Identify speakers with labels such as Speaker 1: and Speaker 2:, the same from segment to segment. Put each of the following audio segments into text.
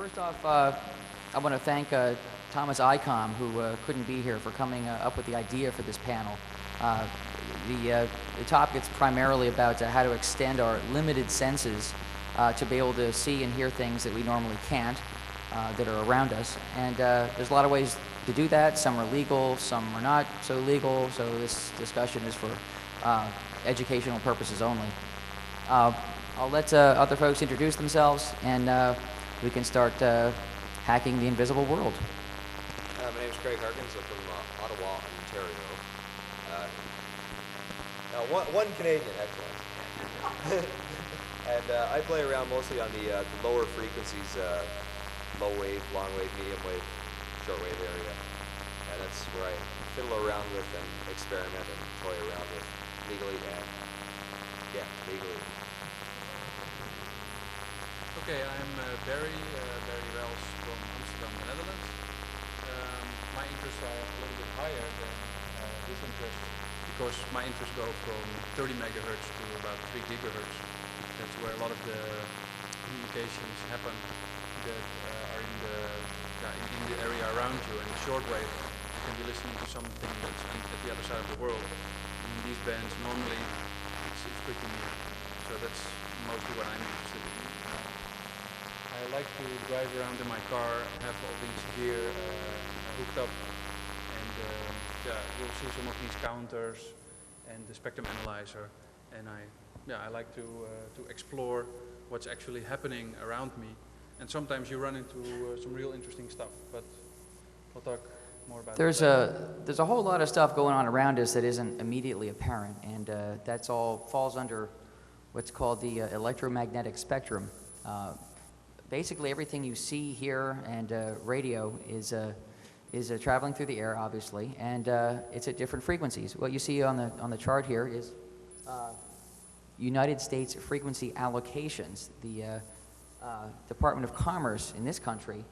Speaker 1: First off, I want to thank Thomas Icom, who couldn't be here, for coming up with the idea for this panel. The topic is primarily about how to extend our limited senses to be able to see and hear things that we normally can't, that are around us. And there's a lot of ways to do that. Some are legal, some are not so legal, so this discussion is for educational purposes only. I'll let other folks introduce themselves, and we can start hacking the invisible world.
Speaker 2: My name is Harkins. I'm from Ottawa, Ontario. One Canadian, excellent. And I play around mostly on the lower frequencies, low wave, long wave, medium wave, shortwave area. And that's where I fiddle around with and experiment and toy around with legally and, legally.
Speaker 3: Okay, I'm Barry Wels from Amsterdam, the Netherlands. My interests are a little bit higher than his interest, because my interests go from 30 megahertz to about 3 gigahertz. That's where a lot of the communications happen that are in the area around you. And the shortwave, you can be listening to something that's at the other side of the world. In these bands, normally it's pretty near. So that's mostly what I'm interested in. I like to drive around in my car, have all these gear hooked up, and you'll see some of these counters and the spectrum analyzer, and I like to explore what's actually happening around me. And sometimes you run into some real interesting stuff, but we'll talk more about
Speaker 1: there's a whole lot of stuff going on around us that isn't immediately apparent, and that's all falls under what's called the electromagnetic spectrum. Basically, everything you see, hear, and radio is traveling through the air, obviously, and it's at different frequencies. What you see on the chart here is United States frequency allocations. The Department of Commerce in this country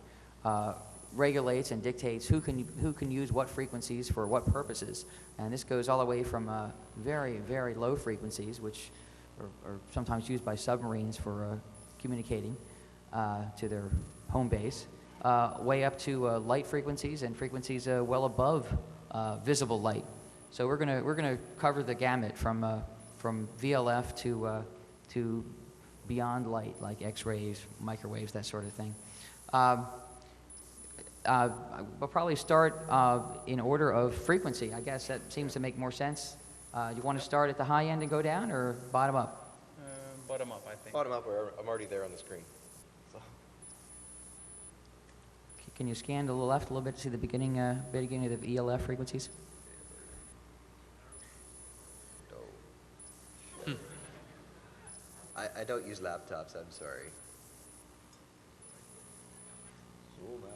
Speaker 1: regulates and dictates who can use what frequencies for what purposes, and this goes all the way from very, very low frequencies, which are sometimes used by submarines for communicating to their home base, way up to light frequencies and frequencies well above visible light. So we're gonna cover the gamut from VLF to beyond light, like X-rays, microwaves, that sort of thing. We'll probably start in order of frequency. I guess that seems to make more sense. You want to start at the high end and go down, or bottom up?
Speaker 3: Bottom up, I think.
Speaker 2: Bottom up, I'm already there on the screen. So.
Speaker 1: Can you scan to the left a little bit to see the beginning of the ELF frequencies?
Speaker 2: No. I don't use laptops, I'm sorry. Zoom out.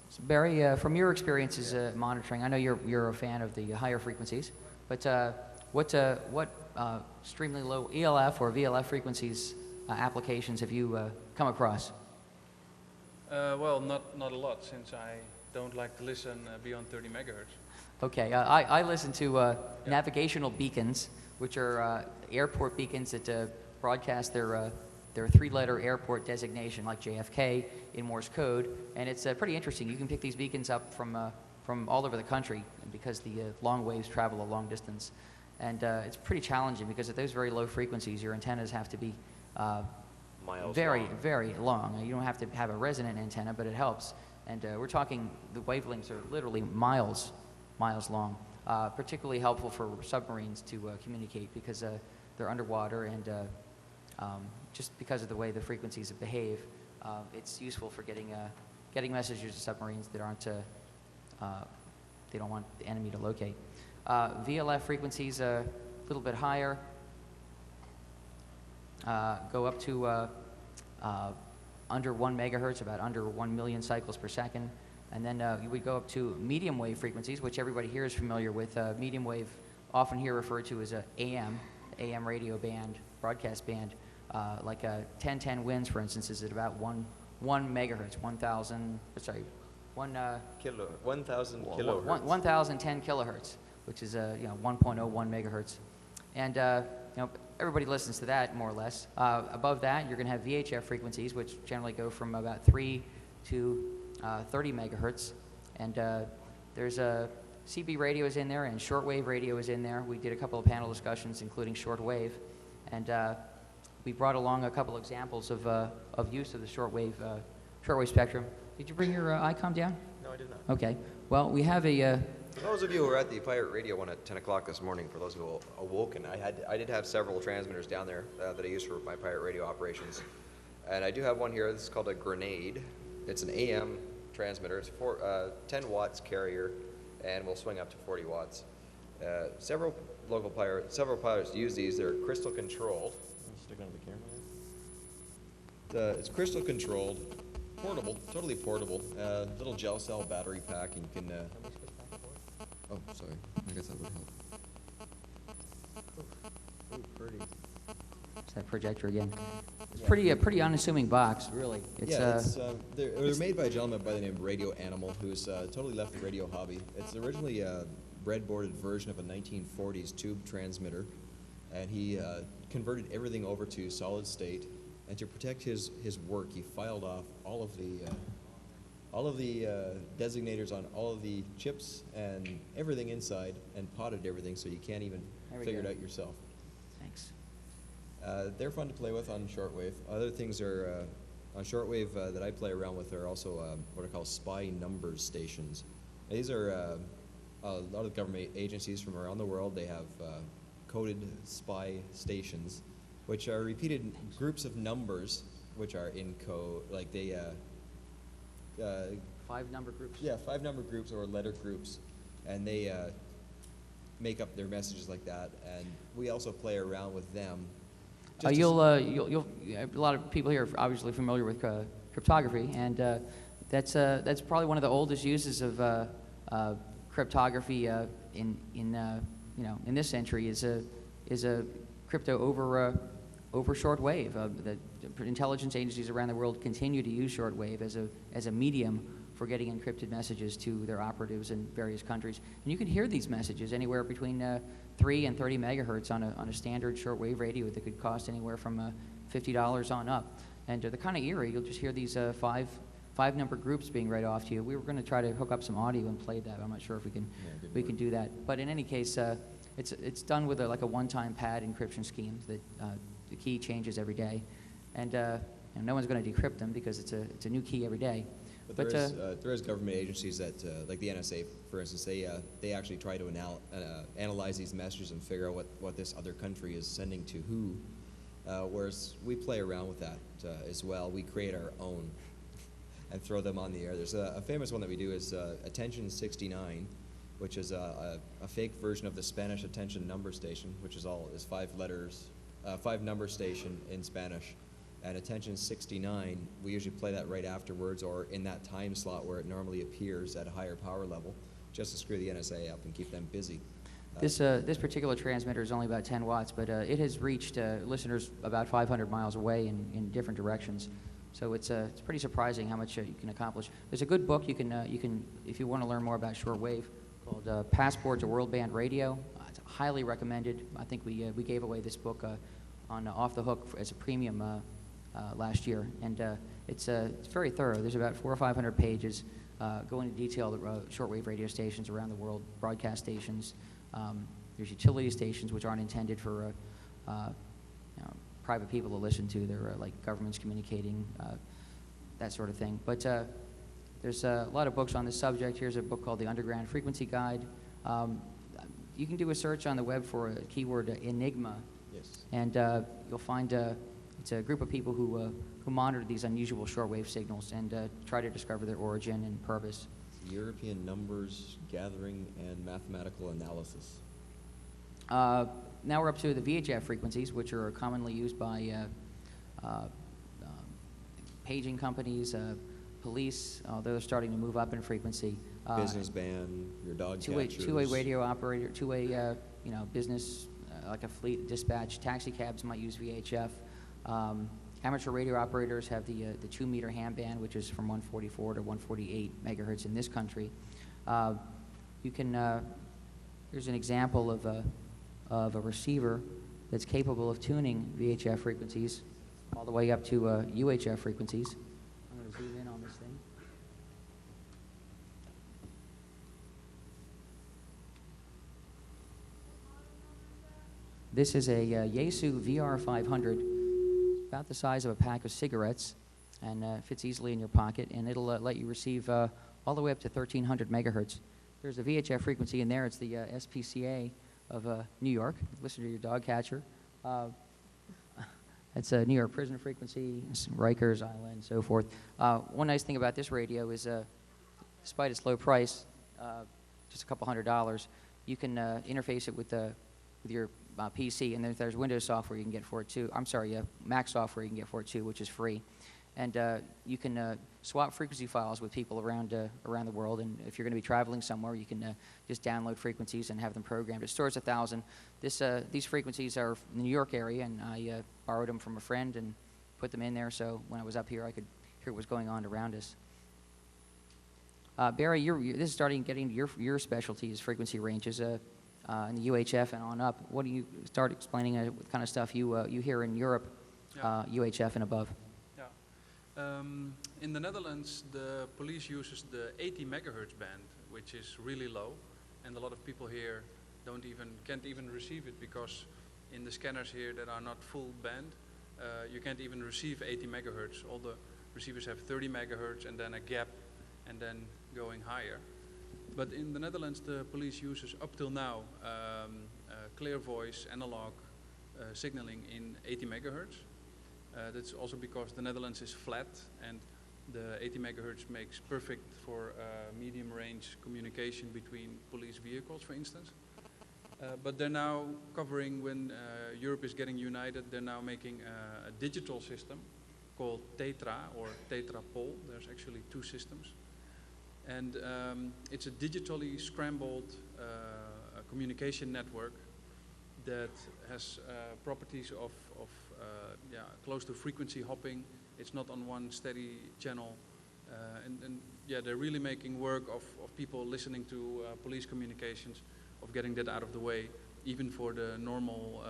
Speaker 1: So Barry, from your experiences monitoring, I know you're a fan of the higher frequencies, but what extremely low ELF or VLF frequencies applications have you come across?
Speaker 3: Well, not a lot, since I don't like to listen beyond 30 megahertz.
Speaker 1: Okay, I listen to navigational beacons, which are airport beacons that broadcast their three-letter airport designation, like JFK, in Morse code, and it's pretty interesting. You can pick these beacons up from all over the country, because the long waves travel a long distance, and it's pretty challenging, because at those very low frequencies, your antennas have to be very long. You don't have to have a resonant antenna, but it helps. And we're talking, the wavelengths are literally miles long. Particularly helpful for submarines to communicate, because they're underwater, and just because of the way the frequencies behave, it's useful for getting messages to submarines that aren't they don't want the enemy to locate. VLF frequencies a little bit higher. Go up to under 1 megahertz, about under 1 million cycles per second. And then you would go up to medium wave frequencies, which everybody here is familiar with. Medium wave, often here referred to as a AM radio band, broadcast band. Like a 1010 WINS, for instance, is at about 1 megahertz, 1,000 kilohertz. 1,010 kilohertz, which is 1.01 megahertz. And everybody listens to that more or less. Above that, you're going to have VHF frequencies, which generally go from about 3 to 30 megahertz. And there's CB radio is in there, and shortwave radio is in there. We did a couple of panel discussions, including shortwave. And we brought along a couple examples of use of the shortwave spectrum. Did you bring your ICOM down?
Speaker 2: No, I did not.
Speaker 1: Okay. Well, we have a...
Speaker 2: For those of you who were at the pirate radio one at 10 o'clock this morning, for those who awoken, I did have several transmitters down there that I use for my pirate radio operations. And I do have one here. This is called a Grenade. It's an AM transmitter. It's 10 watts carrier, and will swing up to 40 watts. Several pilots use these. They're crystal controlled. Stick it on the camera. It's crystal controlled, portable, totally portable. Little gel cell battery pack, and you can. Oh, sorry. I guess that would help. Oh, pretty.
Speaker 1: It's that projector again. It's pretty unassuming box, really. It's,
Speaker 4: they're made by a gentleman by the name of Radio Animal, who's totally left the radio hobby. It's originally a breadboarded version of a 1940s tube transmitter, and he converted everything over to solid state. And to protect his work, he filed off all of the designators on all of the chips and everything inside, and potted everything so you can't even figure it out yourself.
Speaker 1: Thanks.
Speaker 4: They're fun to play with on shortwave. Other things are on shortwave that I play around with are also what are called spy numbers stations. These are a lot of government agencies from around the world. They have coded spy stations, which are repeated groups of numbers, which are in code, like they.
Speaker 1: 5 number groups?
Speaker 4: Yeah, 5 number groups or letter groups, and they make up their messages like that. And we also play around with them.
Speaker 1: A lot of people here are obviously familiar with cryptography, and that's probably one of the oldest uses of cryptography in this century is a crypto over shortwave. The intelligence agencies around the world continue to use shortwave as a medium for getting encrypted messages to their operatives in various countries. And you can hear these messages anywhere between 3 and 30 megahertz on a standard shortwave radio that could cost anywhere from $50 on up. And they're kind of eerie. You'll just hear these five number groups being read off to you. We were going to try to hook up some audio and play that. I'm not sure if we can do that. But in any case, it's done with like a one-time pad encryption scheme that the key changes every day, and no one's going to decrypt them because it's a new key every day.
Speaker 4: But there is government agencies that, like the NSA, for instance, they actually try to analyze these messages and figure out what this other country is sending to who. Whereas we play around with that as well. We create our own and throw them on the air. There's a famous one that we do is Attention 69, which is a fake version of the Spanish Attention number station, which is 5 letters. 5 number station in Spanish, and Attention 69, we usually play that right afterwards or in that time slot where it normally appears at a higher power level, just to screw the NSA up and keep them busy.
Speaker 1: This particular transmitter is only about 10 watts, but it has reached listeners about 500 miles away in different directions. So it's pretty surprising how much you can accomplish. There's a good book you can if you want to learn more about shortwave called Passport to World Band Radio. It's highly recommended. I think we gave away this book on Off the Hook as a premium last year, and it's very thorough. There's about 400 or 500 pages going into detail the shortwave radio stations around the world, broadcast stations. There's utility stations which aren't intended for private people to listen to. They're like governments communicating, that sort of thing. But there's a lot of books on this subject. Here's a book called The Underground Frequency Guide. You can do a search on the web for a keyword Enigma.
Speaker 4: Yes.
Speaker 1: And you'll find it's a group of people who monitor these unusual shortwave signals and try to discover their origin and purpose.
Speaker 4: European numbers gathering and mathematical analysis.
Speaker 1: Now we're up to the VHF frequencies, which are commonly used by paging companies, police. They're starting to move up in frequency.
Speaker 4: Business band, your dog catchers.
Speaker 1: Two-way radio operator, two-way business. Like a fleet dispatch, taxi cabs might use VHF. Amateur radio operators have the 2-meter ham band, which is from 144 to 148 megahertz in this country. You can here's an example of a receiver that's capable of tuning VHF frequencies all the way up to UHF frequencies. I'm going to zoom in on this thing. This is a Yaesu VR500, about the size of a pack of cigarettes, and fits easily in your pocket, and it'll let you receive all the way up to 1300 megahertz. There's a VHF frequency in there. It's the SPCA of New York. Listen to your dog catcher. It's a New York prison frequency, Rikers Island, so forth. One nice thing about this radio is, despite its low price, just a couple $100, you can interface it with your PC, and there's Windows software you can get for it too. I'm sorry, Mac software you can get for it too, which is free. And you can swap frequency files with people around the world. And if you're going to be traveling somewhere, you can just download frequencies and have them programmed. It stores 1,000. These frequencies are in the New York area, and I borrowed them from a friend and put them in there. So when I was up here, I could hear what was going on around us. Barry, this is starting getting to your specialty is frequency ranges in the UHF and on up. What do you start explaining what kind of stuff you hear in Europe, UHF and above?
Speaker 3: In the Netherlands, the police uses the 80 megahertz band, which is really low, and a lot of people here can't even receive it because in the scanners here that are not full band, you can't even receive 80 megahertz. All the receivers have 30 megahertz and then a gap, and then going higher. But in the Netherlands, the police uses up till now clear voice analog signaling in 80 megahertz. That's also because the Netherlands is flat, and the 80 megahertz makes perfect for medium range communication between police vehicles, for instance. But they're now covering, when Europe is getting united, they're now making a digital system called Tetra or Tetrapol. There's actually two systems. And it's a digitally scrambled communication network that has properties of close to frequency hopping. It's not on one steady channel. And they're really making work of people listening to police communications, of getting that out of the way, even for the normal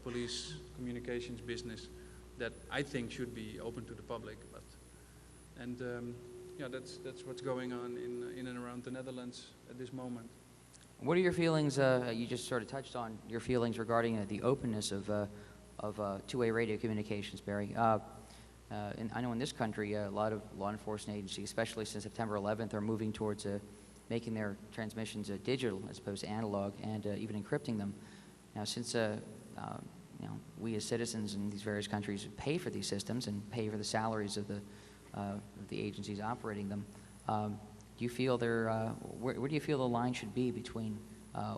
Speaker 3: police communications business that I think should be open to the public. That's what's going on in and around the Netherlands at this moment.
Speaker 1: What are your feelings? You just sort of touched on your feelings regarding the openness of two-way radio communications, Barry. And I know in this country, a lot of law enforcement agencies, especially since September 11th, are moving towards making their transmissions digital as opposed to analog, and even encrypting them. Now, since we as citizens in these various countries pay for these systems and pay for the salaries of the agencies operating them, do you feel where do you feel the line should be between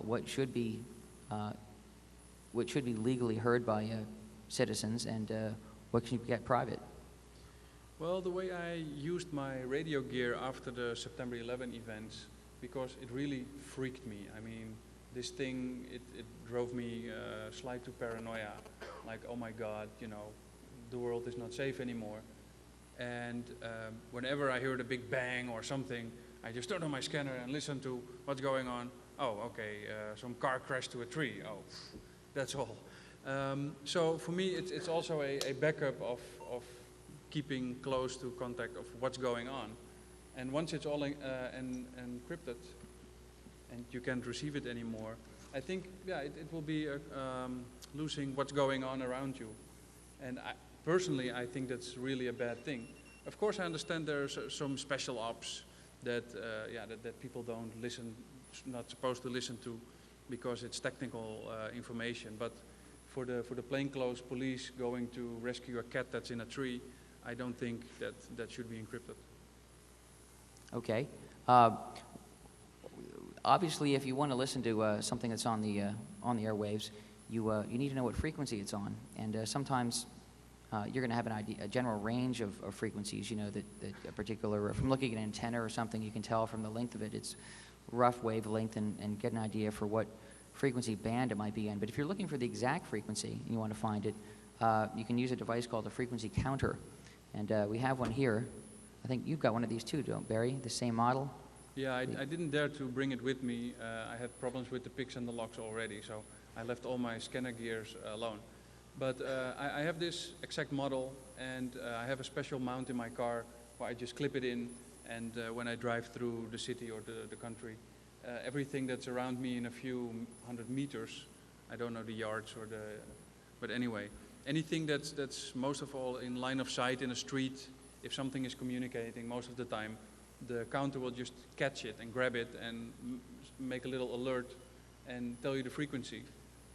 Speaker 1: what should be legally heard by citizens and what can get private?
Speaker 3: Well, the way I used my radio gear after the September 11 events, because it really freaked me. I mean, this thing, it drove me slight to paranoia. Like, oh my God, the world is not safe anymore. And whenever I heard a big bang or something, I just turned on my scanner and listened to what's going on. Oh, okay, some car crashed to a tree. Oh, that's all. So for me, it's also a backup of keeping close to contact of what's going on. And once it's all encrypted and you can't receive it anymore, I think, it will be losing what's going on around you. And personally, I think that's really a bad thing. Of course, I understand there's some special ops that people don't listen, not supposed to listen to, because it's technical information. But for the plainclothes police going to rescue a cat that's in a tree, I don't think that should be encrypted.
Speaker 1: Okay. Obviously, if you want to listen to something that's on the airwaves, you need to know what frequency it's on, and sometimes you're going to have a general range of frequencies. That a particular, from looking at an antenna or something, you can tell from the length of it, its rough wavelength, and get an idea for what frequency band it might be in. But if you're looking for the exact frequency and you want to find it, you can use a device called a frequency counter, and we have one here. I think you've got one of these too, don't Barry? The same model?
Speaker 3: Yeah, I didn't dare to bring it with me. I had problems with the picks and the locks already, so I left all my scanner gears alone. But I have this exact model, and I have a special mount in my car where I just clip it in, and when I drive through the city or the country, everything that's around me in a few hundred meters, I don't know the yards or but anyway, anything that's most of all in line of sight in a street, if something is communicating most of the time, the counter will just catch it and grab it and make a little alert and tell you the frequency.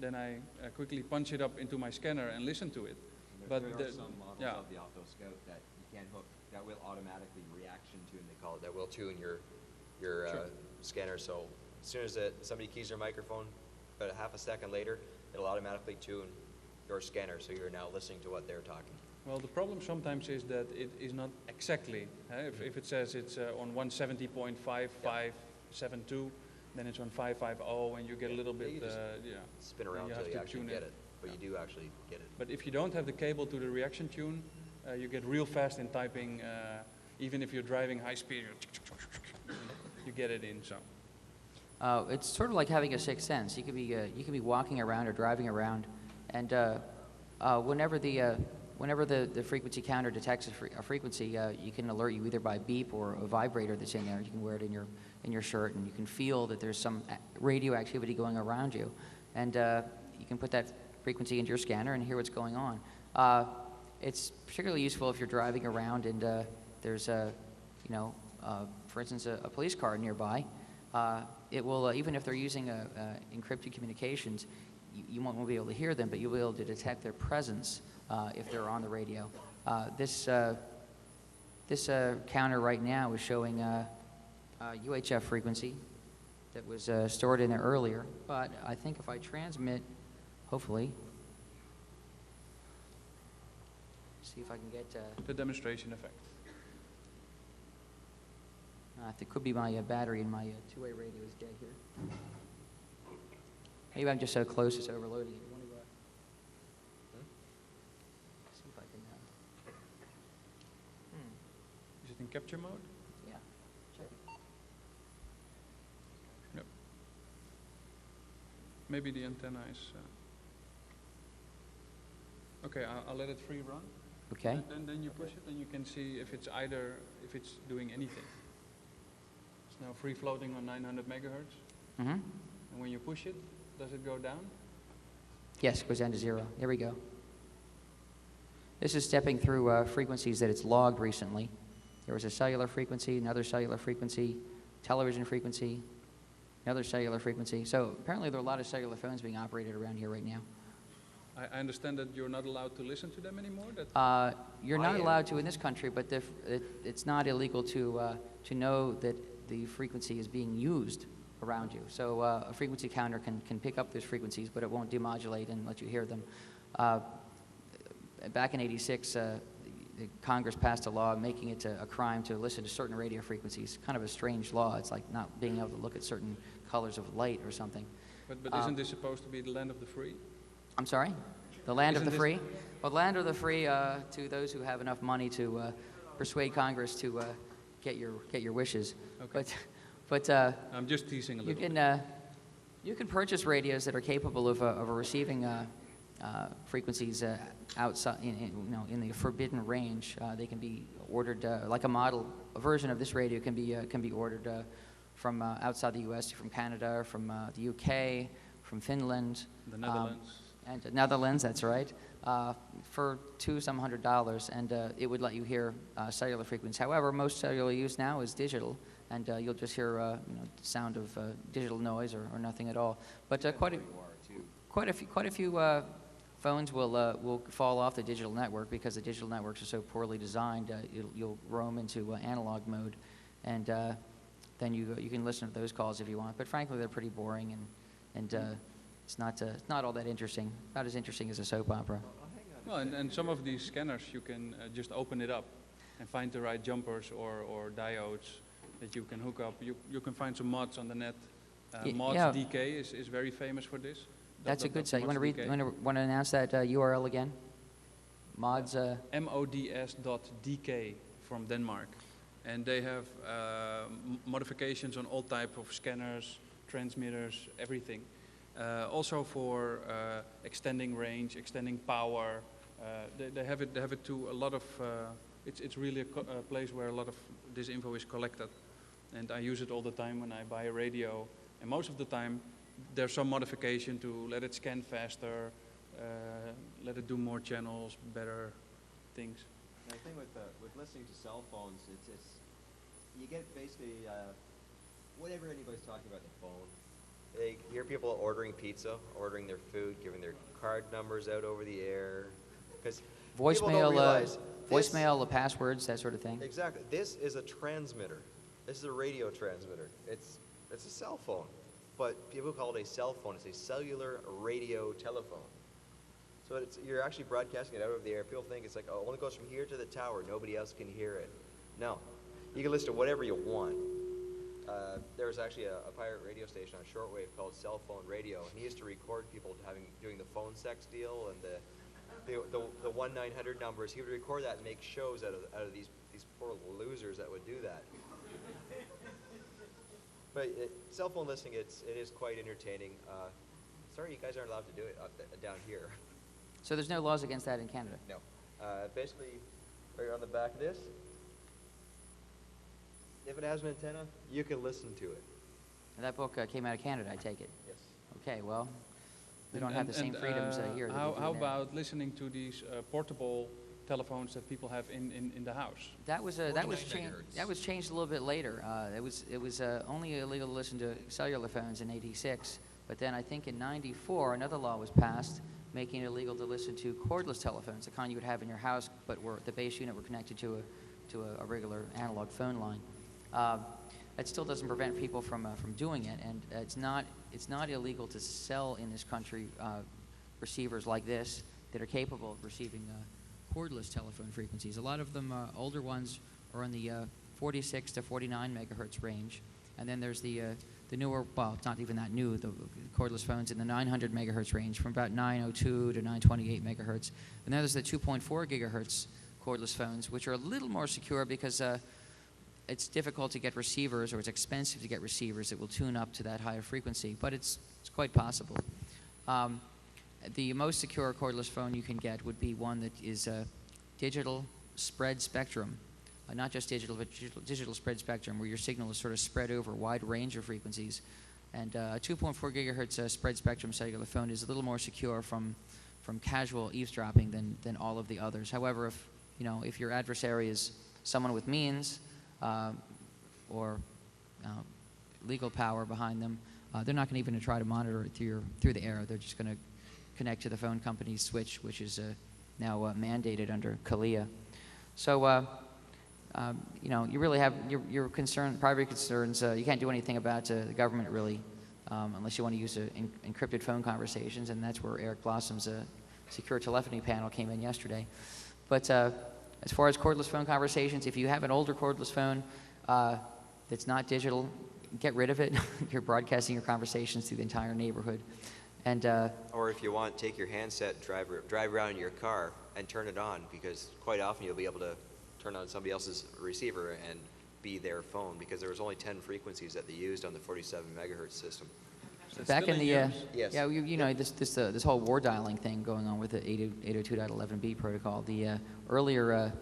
Speaker 3: Then I quickly punch it up into my scanner and listen to it.
Speaker 4: There are some models of the optoscope that you can hook that will automatically reaction tune, they call it, that will tune your
Speaker 3: Sure.
Speaker 2: scanner. So as soon as somebody keys their microphone, about a half a second later, it'll automatically tune your scanner, so you're now listening to what they're talking.
Speaker 3: Well, the problem sometimes is that it is not exactly. If it says it's on 170.5572, then it's on 550, and you get a little bit,
Speaker 2: You just spin around
Speaker 3: you
Speaker 2: until
Speaker 3: have
Speaker 2: you
Speaker 3: to
Speaker 2: actually
Speaker 3: tune
Speaker 2: get
Speaker 3: it.
Speaker 2: it, but you do actually get it.
Speaker 3: But if you don't have the cable to the reaction tune, you get real fast in typing. Even if you're driving high speed, you get it in. So
Speaker 1: It's sort of like having a sixth sense. You could be walking around or driving around, and whenever the frequency counter detects a frequency, you can alert you either by beep or a vibrator that's in there. You can wear it in your shirt, and you can feel that there's some radio activity going around you, and you can put that frequency into your scanner and hear what's going on. It's particularly useful if you're driving around and there's for instance, a police car nearby. It will, even if they're using encrypted communications, you won't be able to hear them, but you'll be able to detect their presence if they're on the radio. This counter right now is showing UHF frequency that was stored in there earlier, but I think if I transmit, hopefully, see if I can get...
Speaker 3: the demonstration effect.
Speaker 1: it could be my battery in my two-way radio is dead here. Maybe I'm just so close it's overloading it. You want to see if I can...
Speaker 3: Is it in capture mode?
Speaker 1: Yeah, check it.
Speaker 3: Yep. Maybe the antenna is... Okay, I'll let it free run.
Speaker 1: Okay.
Speaker 3: And then you push it, and you can see if it's doing anything. It's now free floating on 900 megahertz.
Speaker 1: Mm-hmm.
Speaker 3: And when you push it, does it go down?
Speaker 1: Yes, it goes down to 0. There we go. This is stepping through frequencies that it's logged recently. There was a cellular frequency, another cellular frequency, television frequency, another cellular frequency. So apparently there are a lot of cellular phones being operated around here right now.
Speaker 3: I understand that you're not allowed to listen to them anymore?
Speaker 1: You're not allowed to in this country, but it's not illegal to know that the frequency is being used around you. So a frequency counter can pick up those frequencies, but it won't demodulate and let you hear them. Back in '86, Congress passed a law making it a crime to listen to certain radio frequencies. Kind of a strange law. It's like not being able to look at certain colors of light or something.
Speaker 3: But isn't this supposed to be the land of the free?
Speaker 1: I'm sorry? The land of the
Speaker 3: Isn't
Speaker 1: free? Well, the land of the free to those who have enough money to persuade Congress to get your wishes.
Speaker 3: Okay.
Speaker 1: But
Speaker 3: I'm just teasing a little.
Speaker 1: You can purchase radios that are capable of receiving frequencies outside, in the forbidden range. They can be ordered like a version of this radio can be ordered from outside the U.S., from Canada, from the U.K., from Finland,
Speaker 3: The Netherlands.
Speaker 1: and Netherlands. That's right. For some $200, and it would let you hear cellular frequencies. However, most cellular use now is digital, and you'll just hear the sound of digital noise or nothing at all. But quite a few phones will fall off the digital network because the digital networks are so poorly designed. You'll roam into analog mode, and then you can listen to those calls if you want. But frankly, they're pretty boring, and it's not all that interesting. Not as interesting as a soap opera.
Speaker 3: Well, and some of these scanners, you can just open it up and find the right jumpers or diodes that you can hook up. You can find some mods on the net. Mods
Speaker 1: yeah.
Speaker 3: DK is very famous for this.
Speaker 1: That's a good site. You want to
Speaker 3: Mods
Speaker 1: read?
Speaker 3: DK.
Speaker 1: Want to announce that URL again? Mods.
Speaker 3: mods.dk from Denmark, and they have modifications on all type of scanners, transmitters, everything. Also for extending range, extending power. They have it to a lot of. It's really a place where a lot of this info is collected, and I use it all the time when I buy a radio. And most of the time, there's some modification to let it scan faster, let it do more channels, better things.
Speaker 4: Now, the thing with listening to cell phones, it's you get basically whatever anybody's talking about the phone.
Speaker 2: They hear people ordering pizza, ordering their food, giving their card numbers out over the air. Because
Speaker 1: voicemail, the passwords, that sort of thing.
Speaker 2: Exactly. This is a transmitter. This is a radio transmitter. It's a cell phone, but people call it a cell phone. It's a cellular radio telephone. So you're actually broadcasting it out over the air. People think it's like, oh, it only goes from here to the tower. Nobody else can hear it. No. You can listen to whatever you want. There was actually a pirate radio station on Shortwave called Cellphone Radio, and he used to record people doing the phone sex deal and the 1-900 numbers. He would record that and make shows out of these poor losers that would do that. But cell phone listening, it is quite entertaining. Sorry, you guys aren't allowed to do it down here.
Speaker 1: So there's no laws against that in Canada?
Speaker 2: No. Basically, right on the back of this, if it has an antenna, you can listen to it.
Speaker 1: And that book came out of Canada, I take it?
Speaker 2: Yes.
Speaker 1: Okay, well, we don't have the same freedoms here. That we do
Speaker 3: How
Speaker 1: there.
Speaker 3: about listening to these portable telephones that people have in the house?
Speaker 1: That was changed a little bit later. It was only illegal to listen to cellular phones in '86, but then I think in '94 another law was passed making it illegal to listen to cordless telephones, the kind you would have in your house, but where the base unit were connected to a regular analog phone line. That still doesn't prevent people from doing it, and it's not illegal to sell in this country receivers like this that are capable of receiving cordless telephone frequencies. A lot of them, older ones, are in the 46 to 49 megahertz range, and then there's the newer, well, it's not even that new, the cordless phones in the 900 megahertz range, from about 902 to 928 megahertz. And then there's the 2.4 gigahertz cordless phones, which are a little more secure because it's difficult to get receivers, or it's expensive to get receivers that will tune up to that higher frequency, but it's quite possible. The most secure cordless phone you can get would be one that is digital spread spectrum. Not just digital, but digital spread spectrum, where your signal is sort of spread over a wide range of frequencies. And a 2.4 gigahertz spread spectrum cellular phone is a little more secure from casual eavesdropping than all of the others. However, if your adversary is someone with means or legal power behind them, they're not going to even try to monitor it through the air. They're just going to connect to the phone company's switch, which is now mandated under CALIA. So. You really have your concern, private concerns. You can't do anything about the government really, unless you want to use encrypted phone conversations, and that's where Eric Blossom's secure telephony panel came in yesterday. But as far as cordless phone conversations, if you have an older cordless phone that's not digital, get rid of it. You're broadcasting your conversations through the entire neighborhood. And
Speaker 2: or if you want, take your handset, drive around in your car, and turn it on, because quite often you'll be able to turn on somebody else's receiver and be their phone, because there was only 10 frequencies that they used on the 47 megahertz system.
Speaker 3: So
Speaker 1: back in the
Speaker 2: Yes.
Speaker 1: yeah, this whole war dialing thing going on with the 802.11b protocol. The earlier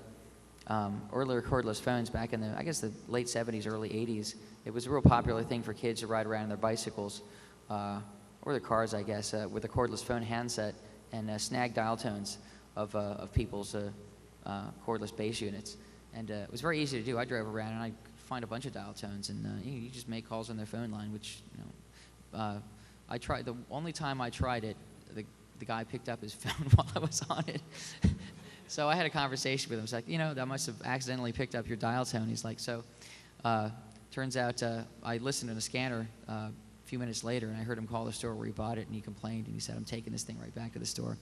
Speaker 1: cordless phones back in the late 70s, early 80s, it was a real popular thing for kids to ride around on their bicycles or their cars, I guess, with a cordless phone handset and snag dial tones of people's cordless base units, and it was very easy to do. I drove around and I'd find a bunch of dial tones, and you just make calls on their phone line, which I tried. The only time I tried it, the guy picked up his phone while I was on it. So I had a conversation with him. It's like, that must have accidentally picked up your dial tone. He's like, so turns out I listened to the scanner a few minutes later, and I heard him call the store where he bought it, and he complained, and he said, I'm taking this thing right back to the store.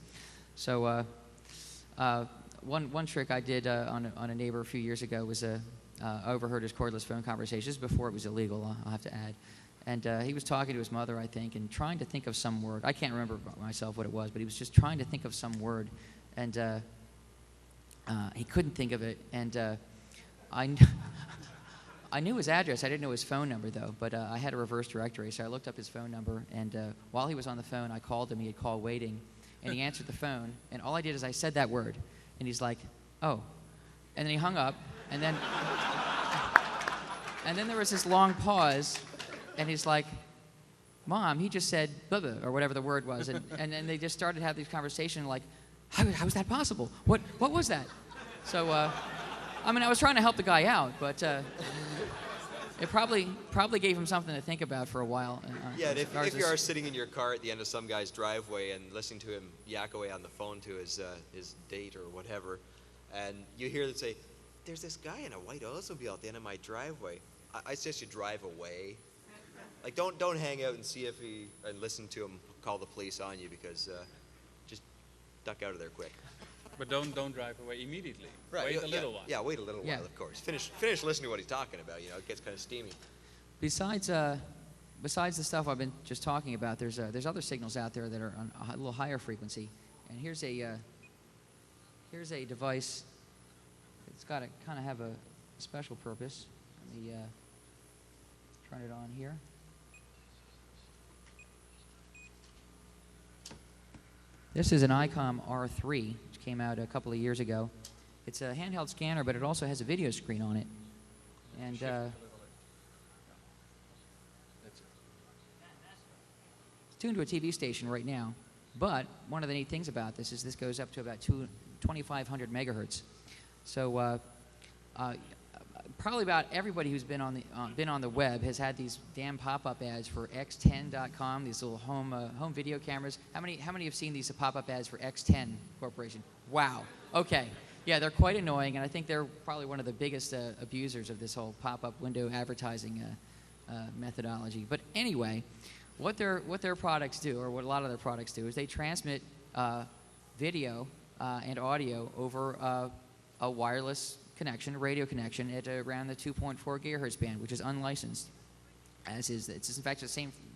Speaker 1: So one trick I did on a neighbor a few years ago was overheard his cordless phone conversations before it was illegal, I'll have to add. And he was talking to his mother, I think, and trying to think of some word. I can't remember myself what it was, but he was just trying to think of some word. And he couldn't think of it. And I knew his address. I didn't know his phone number, though. But I had a reverse directory, so I looked up his phone number. And while he was on the phone, I called him. He had call waiting. And he answered the phone. And all I did is I said that word. And he's like, oh. And then he hung up. And then, and then there was this long pause. And he's like, Mom, he just said blah, blah, or whatever the word was. And then they just started to have these conversations like, how is that possible? What was that? So, I mean, I was trying to help the guy out, but it probably gave him something to think about for a while.
Speaker 2: Yeah, and if you are sitting in your car at the end of some guy's driveway and listening to him yak away on the phone to his date or whatever, and you hear them say, there's this guy in a white Oldsmobile at the end of my driveway, I suggest you drive away. Like, don't hang out and see if and listen to him call the police on you, because just duck out of there quick.
Speaker 3: But don't drive away immediately.
Speaker 2: Right.
Speaker 3: Wait a little while.
Speaker 2: Yeah, wait a little while, of course. Finish listening to what he's talking about. You know, it gets kind of steamy.
Speaker 1: Besides the stuff I've been just talking about, there's other signals out there that are on a little higher frequency. And here's a device. It's got to kind of have a special purpose. Let me turn it on here. This is an ICOM R3, which came out a couple of years ago. It's a handheld scanner, but it also has a video screen on it. And it's tuned to a TV station right now. But one of the neat things about this is this goes up to about 2,500 megahertz. So probably about everybody who's been on the web has had these damn pop-up ads for X10.com, these little home video cameras. How many have seen these pop-up ads for X10 Corporation? Wow. Okay. Yeah, they're quite annoying, and I think they're probably one of the biggest abusers of this whole pop-up window advertising methodology. But anyway, what their products do, or what a lot of their products do, is they transmit video and audio over a wireless connection, a radio connection, at around the 2.4 gigahertz band, which is unlicensed. It's in fact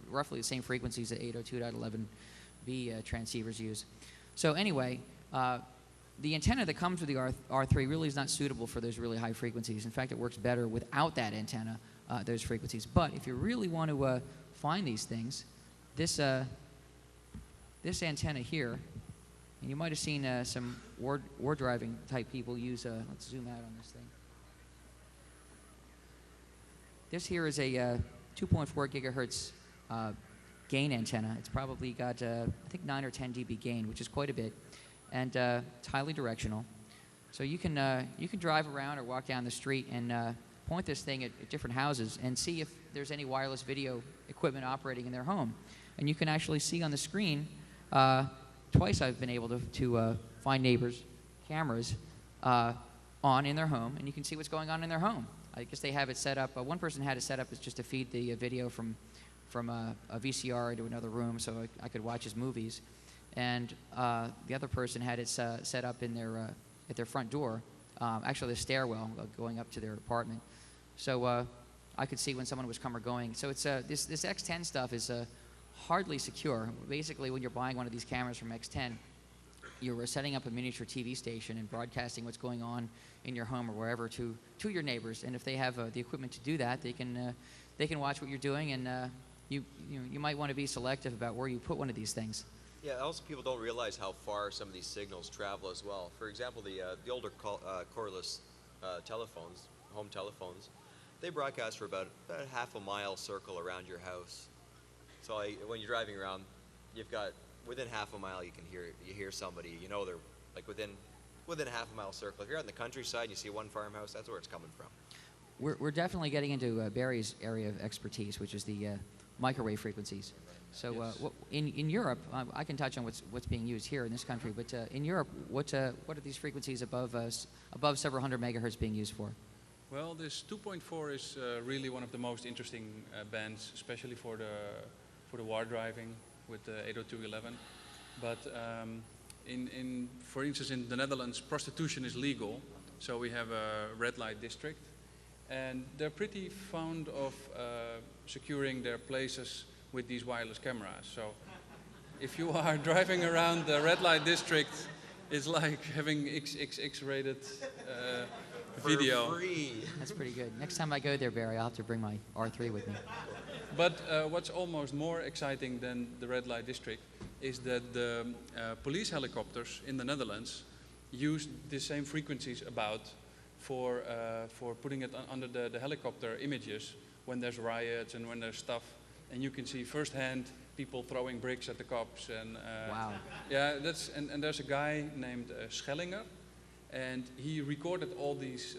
Speaker 1: roughly the same frequencies that 802.11b transceivers use. So anyway, the antenna that comes with the R3 really is not suitable for those really high frequencies. In fact, it works better without that antenna, those frequencies. But if you really want to find these things, this antenna here, and you might have seen some war driving type people use, let's zoom out on this thing. This here is a 2.4 gigahertz gain antenna. It's probably got, I think, 9 or 10 dB gain, which is quite a bit. And it's highly directional. So you can drive around or walk down the street and point this thing at different houses and see if there's any wireless video equipment operating in their home. And you can actually see on the screen, twice I've been able to find neighbors' cameras on in their home, and you can see what's going on in their home. I guess they have it set up. One person had it set up as just to feed the video from a VCR into another room so I could watch his movies. And the other person had it set up in at their front door, actually the stairwell going up to their apartment. So I could see when someone was come or going. So it's this X10 stuff is hardly secure. Basically, when you're buying one of these cameras from X10, you're setting up a miniature TV station and broadcasting what's going on in your home or wherever to your neighbors. And if they have the equipment to do that, they can watch what you're doing, and you might want to be selective about where you put one of these things.
Speaker 2: Yeah, also people don't realize how far some of these signals travel as well. For example, the older cordless telephones, home telephones, they broadcast for about half a mile circle around your house. So when you're driving around, you've got within half a mile you hear somebody. You know they're like within a half a mile circle. If you're out in the countryside and you see one farmhouse, that's where it's coming from.
Speaker 1: We're definitely getting into Barry's area of expertise, which is the microwave frequencies. So
Speaker 3: Yes.
Speaker 1: In Europe, I can touch on what's being used here in this country, but in Europe, what are these frequencies above several hundred megahertz being used for?
Speaker 3: Well, this 2.4 is really one of the most interesting bands, especially for the war driving with the 802.11. But for instance, in the Netherlands, prostitution is legal, so we have a red light district, and they're pretty fond of securing their places with these wireless cameras. So if you are driving around the red light district, it's like having XXX rated video.
Speaker 2: free.
Speaker 1: That's pretty good. Next time I go there, Barry, I'll have to bring my R3 with me.
Speaker 3: But what's almost more exciting than the red light district is that the police helicopters in the Netherlands use the same frequencies about for putting it under the helicopter images when there's riots and when there's stuff, and you can see firsthand people throwing bricks at the cops. And
Speaker 1: Wow.
Speaker 3: yeah, and there's a guy named Schellinger, and he recorded all these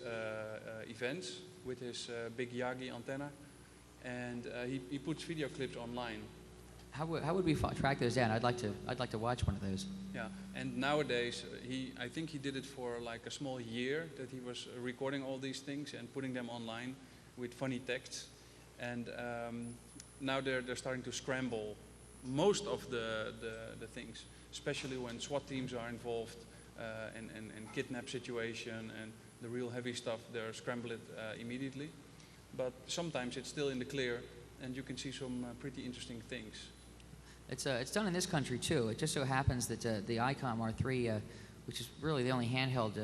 Speaker 3: events with his big Yagi antenna, and he puts video clips online.
Speaker 1: How would we track those down? I'd like to watch one of those.
Speaker 3: Yeah, and nowadays I think he did it for like a small year, that he was recording all these things and putting them online with funny texts, and now they're starting to scramble most of the things, especially when SWAT teams are involved and kidnap situation and the real heavy stuff. They're scramble it immediately, but sometimes it's still in the clear, and you can see some pretty interesting things.
Speaker 1: It's done in this country too. It just so happens that the ICOM R3, which is really the only handheld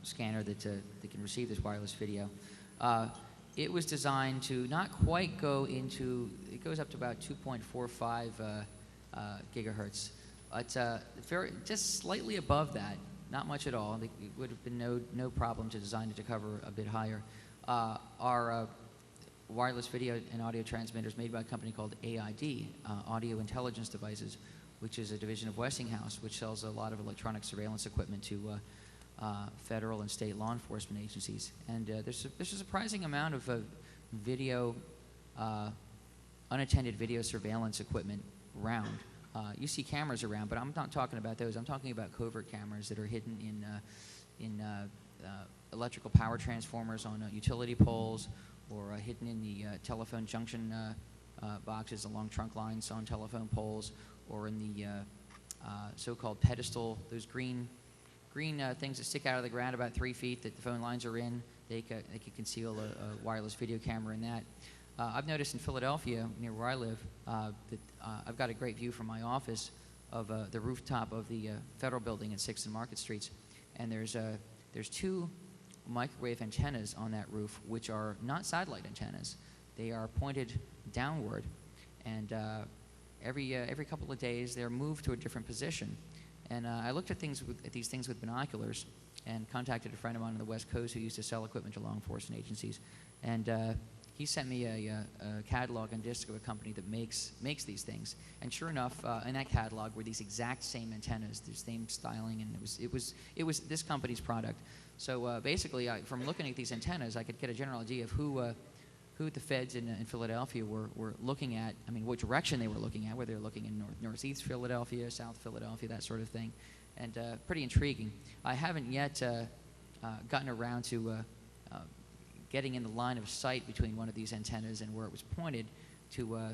Speaker 1: scanner that can receive this wireless video, it was designed to not quite go into. It goes up to about 2.45 gigahertz. It's just slightly above that, not much at all. It would have been no problem to design it to cover a bit higher. Our wireless video and audio transmitters made by a company called AID, Audio Intelligence Devices, which is a division of Westinghouse, which sells a lot of electronic surveillance equipment to federal and state law enforcement agencies. And there's a surprising amount of video, unattended video surveillance equipment around. You see cameras around, but I'm not talking about those. I'm talking about covert cameras that are hidden in electrical power transformers on utility poles, or hidden in the telephone junction boxes along trunk lines on telephone poles, or in the so-called pedestal, those green things that stick out of the ground about 3 feet that the phone lines are in. They could conceal a wireless video camera in that. I've noticed in Philadelphia, near where I live, that I've got a great view from my office of the rooftop of the federal building at 6th and Market Streets, and there's 2 microwave antennas on that roof, which are not satellite antennas. They are pointed downward, and every couple of days they're moved to a different position. And I looked at these things with binoculars, and contacted a friend of mine on the West Coast who used to sell equipment to law enforcement agencies, and he sent me a catalog and disc of a company that makes these things. And sure enough, in that catalog were these exact same antennas, the same styling, and it was this company's product. So basically, from looking at these antennas, I could get a general idea of who the feds in Philadelphia were looking at. I mean, what direction they were looking at, whether they were looking in northeast Philadelphia, South Philadelphia, that sort of thing, and pretty intriguing. I haven't yet gotten around to getting in the line of sight between one of these antennas and where it was pointed to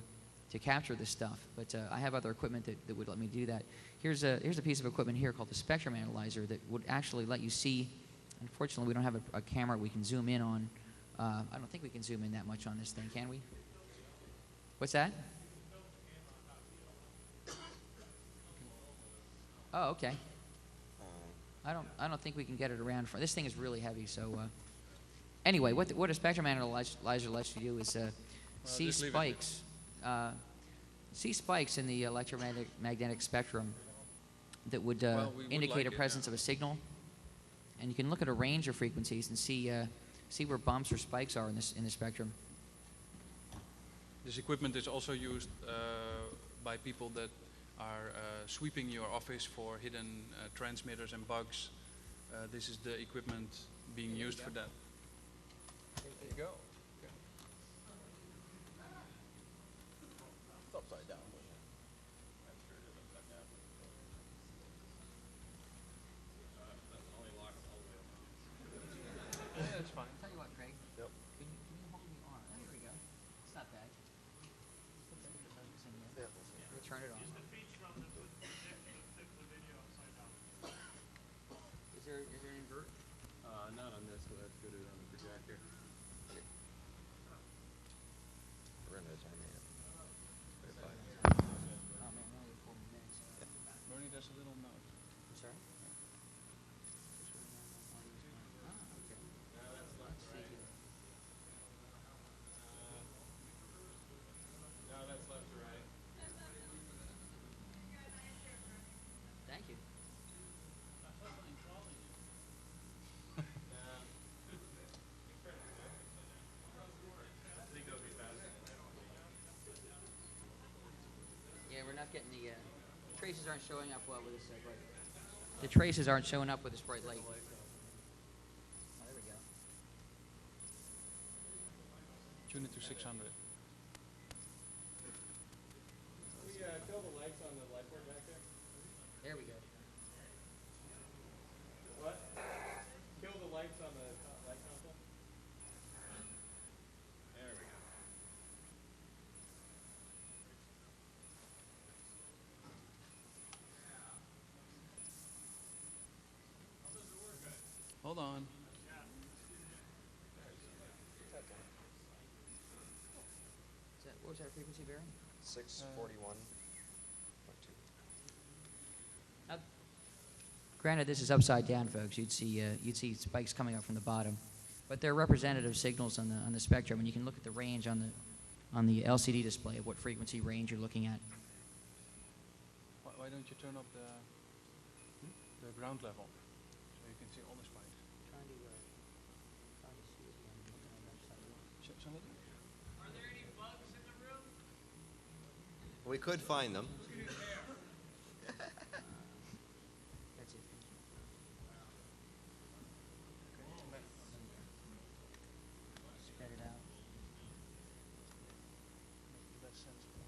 Speaker 1: capture this stuff. But I have other equipment that would let me do that. Here's a piece of equipment here called the spectrum analyzer that would actually let you see. Unfortunately, we don't have a camera we can zoom in on. I don't think we can zoom in that much on this thing, can we? What's that? Oh, okay. I don't think we can get it around. This thing is really heavy, so. Anyway, what a spectrum analyzer lets you do is see spikes. See spikes in the electromagnetic spectrum that would indicate a presence of a signal, and you can look at a range of frequencies and see where bumps or spikes are in the spectrum.
Speaker 3: This equipment is also used by people that are sweeping your office for hidden transmitters and bugs. This is the equipment being used for that.
Speaker 2: There you go. It's upside down.
Speaker 3: Yeah, that's fine.
Speaker 1: Tell you what, Craig.
Speaker 2: Yep.
Speaker 1: Can you hold me on? Oh, there we go. It's not bad. We'll turn it on. Is there an invert?
Speaker 5: Not on this, but that's good on the projector.
Speaker 2: We're in the time here.
Speaker 1: Oh man, only 4 minutes.
Speaker 3: Bernie, there's a little note.
Speaker 1: I'm sorry? Ah, okay. not getting the traces aren't showing up well with this bright. The traces aren't showing up with this bright light. Oh, there we go.
Speaker 3: Tune it to 600.
Speaker 5: We kill the lights on the light board back there.
Speaker 1: There we go.
Speaker 5: What? Kill the lights on the light console. There we go.
Speaker 3: Hold on.
Speaker 1: What was that frequency bearing?
Speaker 2: 641.
Speaker 1: Granted, this is upside down, folks. You'd see spikes coming up from the bottom, but they're representative signals on the spectrum, and you can look at the range on the LCD display of what frequency range you're looking at.
Speaker 3: Why don't you turn up the ground level so you can see all the spikes? Shall I do?
Speaker 2: We could find them.
Speaker 1: That's it. Spread it out.
Speaker 3: Less sensible.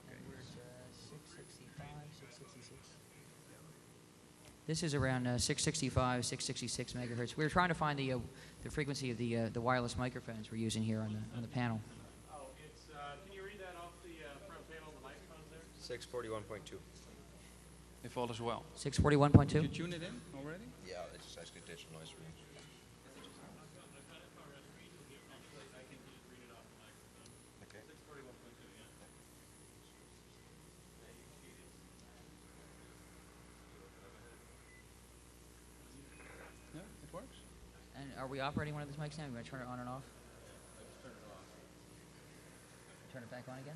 Speaker 1: And we're at 665, 666. This is around 665, 666 megahertz. We were trying to find the frequency of the wireless microphones we're using here on the panel.
Speaker 5: Oh, it's, can you read that off the front panel of the microphones there?
Speaker 2: 641.2.
Speaker 3: If all is well.
Speaker 1: 641.2?
Speaker 3: Did you tune it in already?
Speaker 2: Yeah, it's just actually digital noise range. Okay.
Speaker 3: Yeah, it works.
Speaker 1: And are we operating one of these mics now? You want to turn it on and off? Turn it back on again?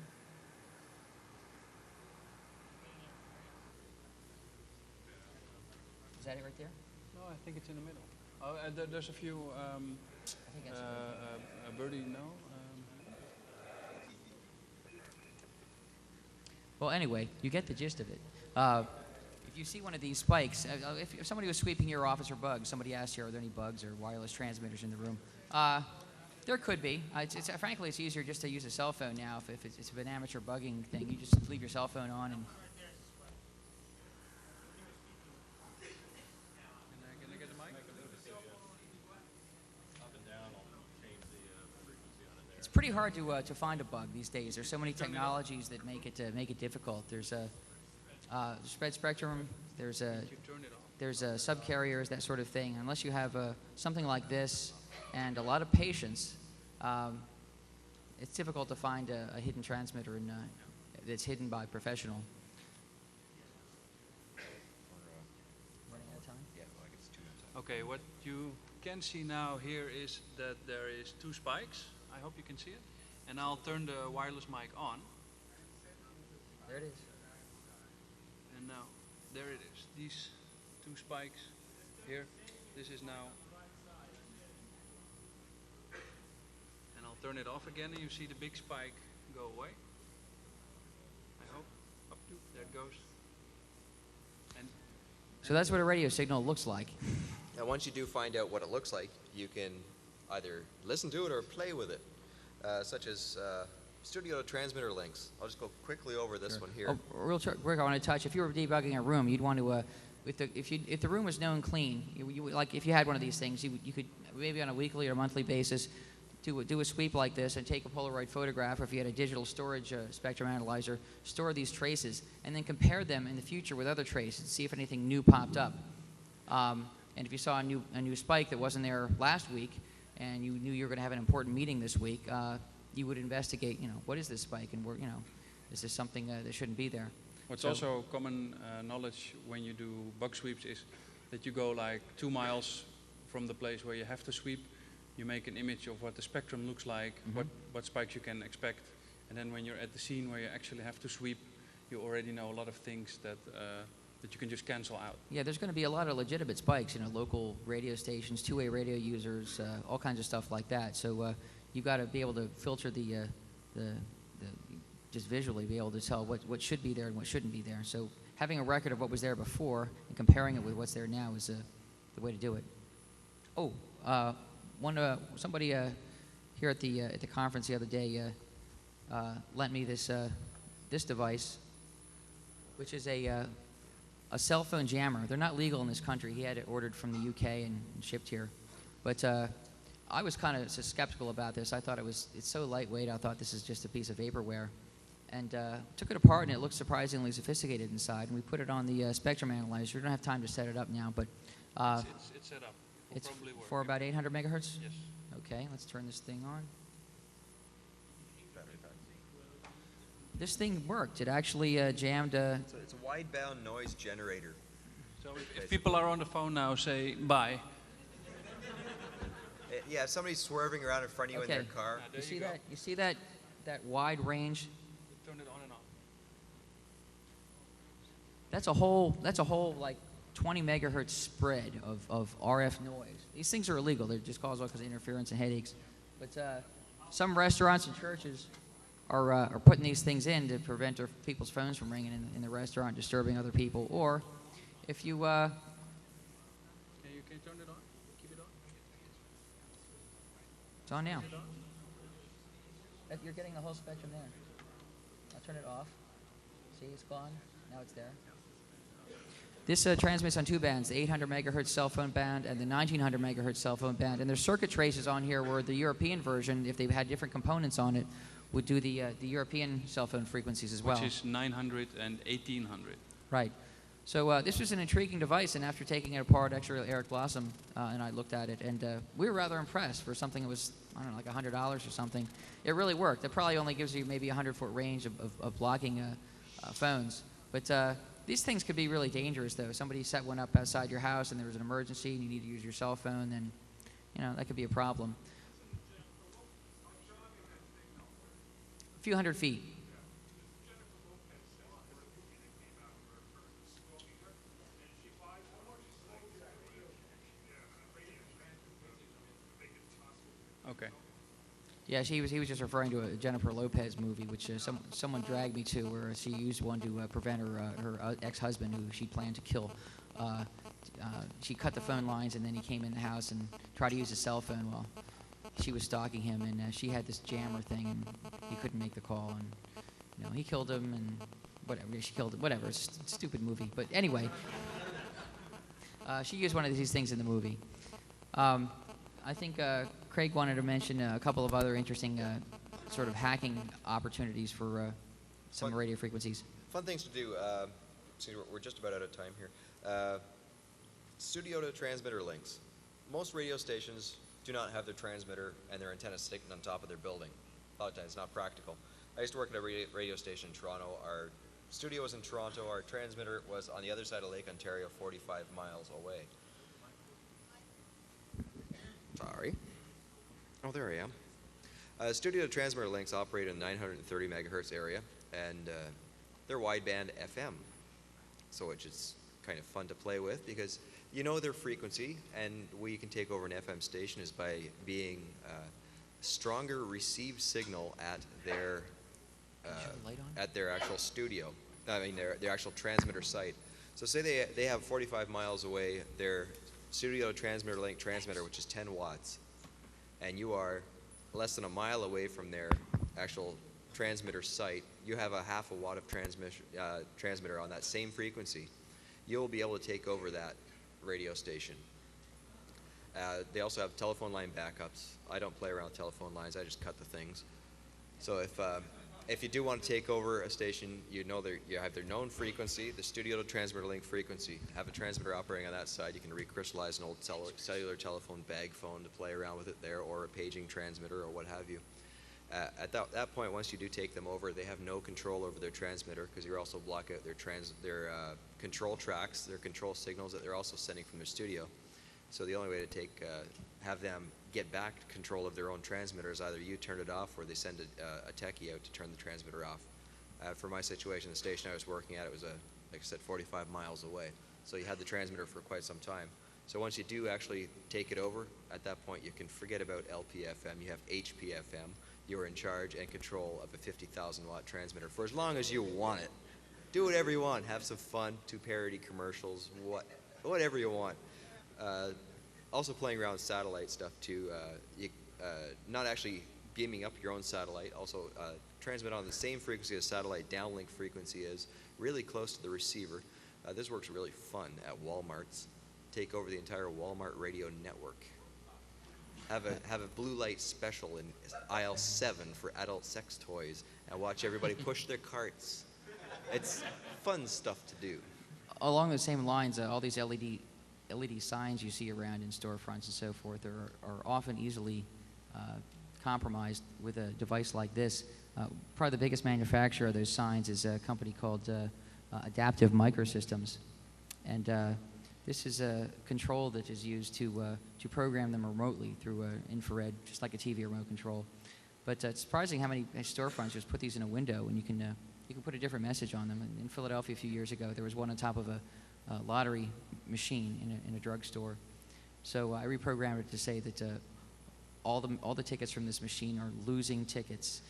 Speaker 1: Is that it right there?
Speaker 3: No, I think it's in the middle. Oh, there's a few.
Speaker 1: I think that's it.
Speaker 3: Birdie, no.
Speaker 1: Well, anyway, you get the gist of it. If you see one of these spikes, if somebody was sweeping your office for bugs, somebody asked you, are there any bugs or wireless transmitters in the room? There could be. Frankly, it's easier just to use a cell phone now. If it's an amateur bugging thing, you just leave your cell phone on and...
Speaker 3: Can I get the mic?
Speaker 5: Up and down, I'll change the frequency on it there.
Speaker 1: It's pretty hard to find a bug these days. There's so many technologies that make it difficult. There's a spread spectrum. There's
Speaker 3: You turn it off.
Speaker 1: there's subcarriers, that sort of thing. Unless you have something like this and a lot of patience, it's difficult to find a hidden transmitter that's hidden by professional. Running out of time?
Speaker 2: Yeah, like it's 2 minutes.
Speaker 3: Okay, what you can see now here is that there is 2 spikes. I hope you can see it. And I'll turn the wireless mic on.
Speaker 1: There it is.
Speaker 3: And now, there it is. These 2 spikes here. This is now. And I'll turn it off again and you see the big spike go away. I hope. Up to, there it goes. And
Speaker 1: So that's what a radio signal looks like.
Speaker 2: Now, once you do find out what it looks like, you can either listen to it or play with it, such as studio transmitter links. I'll just go quickly over this one here.
Speaker 1: Oh, real quick, I want to touch. If you were debugging a room, you'd want to, if the room was known clean, like if you had one of these things, you could maybe on a weekly or monthly basis do a sweep like this and take a Polaroid photograph, or if you had a digital storage spectrum analyzer, store these traces, and then compare them in the future with other traces, see if anything new popped up. And if you saw a new spike that wasn't there last week, and you knew you were going to have an important meeting this week, you would investigate, what is this spike, and is this something that shouldn't be there?
Speaker 3: what's also common knowledge when you do bug sweeps is that you go like 2 miles from the place where you have to sweep. You make an image of what the spectrum looks like, what spikes you can expect, and then when you're at the scene where you actually have to sweep, you already know a lot of things that you can just cancel out.
Speaker 1: Yeah, there's going to be a lot of legitimate spikes, local radio stations, two-way radio users, all kinds of stuff like that. So you've got to be able to filter the just visually be able to tell what should be there and what shouldn't be there. So having a record of what was there before and comparing it with what's there now is the way to do it. Oh, somebody here at the conference the other day lent me this device, which is a cell phone jammer. They're not legal in this country. He had it ordered from the UK and shipped here, but I was kind of skeptical about this. I thought it's so lightweight. I thought this is just a piece of vaporware, and took it apart, and it looked surprisingly sophisticated inside. And we put it on the spectrum analyzer. We don't have time to set it up now, but
Speaker 3: It's set up. Will
Speaker 1: it's
Speaker 3: probably work.
Speaker 1: for about 800 megahertz.
Speaker 3: Yes.
Speaker 1: Okay, let's turn this thing on. This thing worked. It actually jammed.
Speaker 2: It's a wideband noise generator.
Speaker 3: So if people are on the phone now, say bye.
Speaker 2: Yeah, if somebody's swerving around in front of you in their car.
Speaker 3: There
Speaker 1: You see
Speaker 3: you go.
Speaker 1: that? You see that wide range?
Speaker 3: Turn it on and off.
Speaker 1: That's a whole like 20 megahertz spread of RF noise. These things are illegal. They just cause all kinds of interference and headaches. But some restaurants and churches are putting these things in to prevent people's phones from ringing in the restaurant, disturbing other people. Or if you
Speaker 3: Can you turn it on? Keep it on.
Speaker 1: it's on now. You're getting the whole spectrum there. I'll turn it off. See, it's gone. Now it's there. This transmits on two bands, the 800 megahertz cell phone band and the 1900 megahertz cell phone band. And there's circuit traces on here where the European version, if they had different components on it, would do the European cell phone frequencies as well.
Speaker 3: Which is 900 and 1800.
Speaker 1: Right. So this was an intriguing device, and after taking it apart, actually Eric Blossom and I looked at it, and we were rather impressed for something that was, I don't know, like $100 or something. It really worked. It probably only gives you maybe a 100-foot range of blocking phones. But these things could be really dangerous, though. Somebody set one up outside your house, and there was an emergency, and you need to use your cell phone, then, that could be a problem. A few hundred feet.
Speaker 3: Okay.
Speaker 1: Yeah, he was just referring to a Jennifer Lopez movie, which someone dragged me to, where she used one to prevent her ex-husband, who she planned to kill. She cut the phone lines, and then he came in the house and tried to use his cell phone while she was stalking him, and she had this jammer thing, and he couldn't make the call, and he killed him, and whatever. She killed him. Whatever. It's a stupid movie, but anyway, she used one of these things in the movie. I think Craig wanted to mention a couple of other interesting sort of hacking opportunities for some radio frequencies.
Speaker 2: Fun things to do. See, we're just about out of time here. Studio to transmitter links. Most radio stations do not have their transmitter and their antenna sticking on top of their building. A lot of times it's not practical. I used to work at a radio station in Toronto. Our studio was in Toronto. Our transmitter was on the other side of Lake Ontario, 45 miles away. Sorry. Oh, there I am. Studio to transmitter links operate in 930 megahertz area, and they're wideband FM, so which is kind of fun to play with because you know their frequency, and the way you can take over an FM station is by being stronger received signal at their actual studio. I mean their actual transmitter site. So say they have 45 miles away their studio transmitter link transmitter, which is 10 watts, and you are less than a mile away from their actual transmitter site. You have a half a watt of transmitter on that same frequency. You'll be able to take over that radio station. They also have telephone line backups. I don't play around with telephone lines. I just cut the things. So if you do want to take over a station, you have their known frequency, the studio to transmitter link frequency. Have a transmitter operating on that side. You can recrystallize an old cellular telephone bag phone to play around with it there, or a paging transmitter, or what have you. At that point, once you do take them over, they have no control over their transmitter because you also block out their control tracks, their control signals that they're also sending from their studio. So the only way to have them get back control of their own transmitter is either you turn it off or they send a techie out to turn the transmitter off. For my situation, the station I was working at, it was, like I said, 45 miles away. So you had the transmitter for quite some time. So once you do actually take it over, at that point you can forget about LPFM. You have HPFM. you're in charge and control of a 50,000 watt transmitter for as long as you want it. Do whatever you want. Have some fun. 2 parody commercials. Whatever you want. Also playing around with satellite stuff too. Not actually beaming up your own satellite. Also transmit on the same frequency as satellite downlink frequency is. Really close to the receiver. This works really fun at Walmarts. Take over the entire Walmart radio network. Have a blue light special in aisle 7 for adult sex toys and watch everybody push their carts. It's fun stuff to do.
Speaker 1: Along the same lines, all these LED signs you see around in storefronts and so forth are often easily compromised with a device like this. Probably the biggest manufacturer of those signs is a company called Adaptive Microsystems. And this is a control that is used to program them remotely through infrared, just like a TV remote control. But it's surprising how many storefronts just put these in a window, and you can put a different message on them. In Philadelphia a few years ago, there was one on top of a lottery machine in a drugstore. So I reprogrammed it to say that all the tickets from this machine are losing tickets.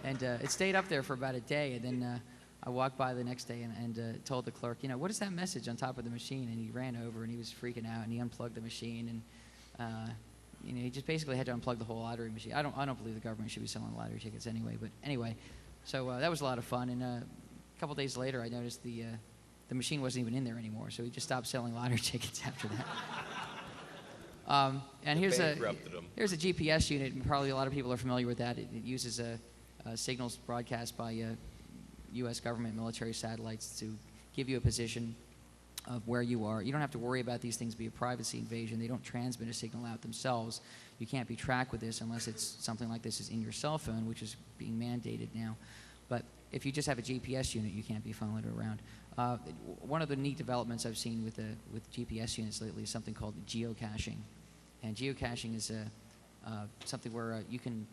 Speaker 1: And it stayed up there for about a day, and then I walked by the next day and told the clerk, what is that message on top of the machine? And he ran over and he was freaking out, and he unplugged the machine, and he just basically had to unplug the whole lottery machine. I don't believe the government should be selling lottery tickets anyway, but anyway, so that was a lot of fun. And a couple days later, I noticed the machine wasn't even in there anymore, so he just stopped selling lottery tickets after that. And here's a GPS unit, and probably a lot of people are familiar with that. It uses signals broadcast by U.S. government military satellites to give you a position of where you are. You don't have to worry about these things being a privacy invasion. They don't transmit a signal out themselves. You can't be tracked with this unless it's something like this is in your cell phone, which is being mandated now. But if you just have a GPS unit, you can't be followed around. One of the neat developments I've seen with GPS units lately is something called geocaching. And geocaching is something where you can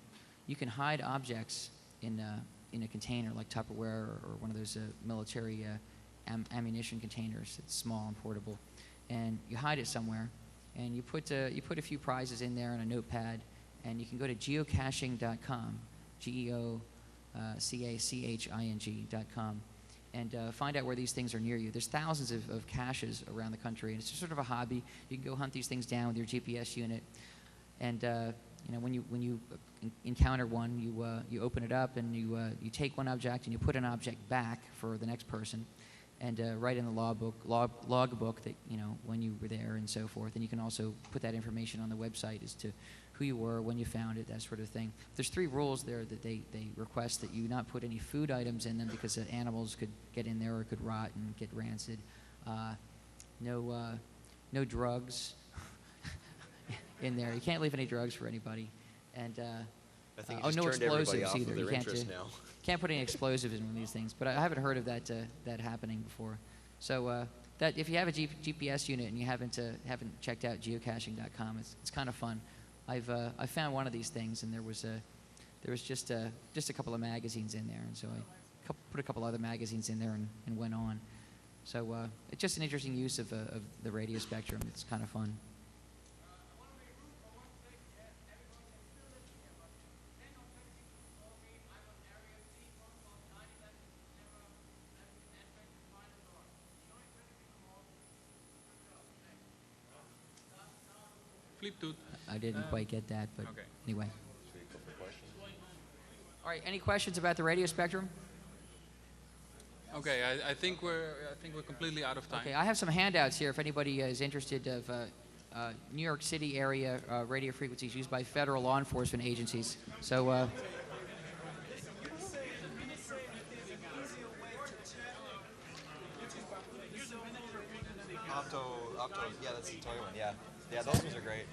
Speaker 1: hide objects in a container like Tupperware or one of those military ammunition containers. It's small and portable, and you hide it somewhere, and you put a few prizes in there on a notepad, and you can go to geocaching.com, geocaching.com, and find out where these things are near you. There's thousands of caches around the country, and it's just sort of a hobby. You can go hunt these things down with your GPS unit, and when you encounter one, you open it up and you take one object and you put an object back for the next person, and write in the logbook that when you were there and so forth. And you can also put that information on the website as to who you were, when you found it, that sort of thing. There's 3 rules there that they request that you not put any food items in them because the animals could get in there or could rot and get rancid. No drugs in there. You can't leave any drugs for anybody. And
Speaker 2: I think you just
Speaker 1: no
Speaker 2: turned everybody
Speaker 1: explosives
Speaker 2: off
Speaker 1: either.
Speaker 2: of
Speaker 1: You
Speaker 2: their
Speaker 1: can't
Speaker 2: interest now.
Speaker 1: can't put any explosives in one of these things. But I haven't heard of that happening before. So that if you have a GPS unit and you haven't checked out geocaching.com, it's kind of fun. I found one of these things, and there was just a couple of magazines in there, and so I put a couple other magazines in there and went on. So it's just an interesting use of the radio spectrum. It's kind of fun.
Speaker 3: Fleetwood.
Speaker 1: I didn't quite get that, but
Speaker 3: Okay.
Speaker 1: anyway. All right, any questions about the radio spectrum?
Speaker 3: Okay, I think we're completely out of time.
Speaker 1: Okay, I have some handouts here if anybody is interested of New York City area radio frequencies used by federal law enforcement agencies. So
Speaker 2: Opto, yeah, that's the toy one. Yeah, those ones are great.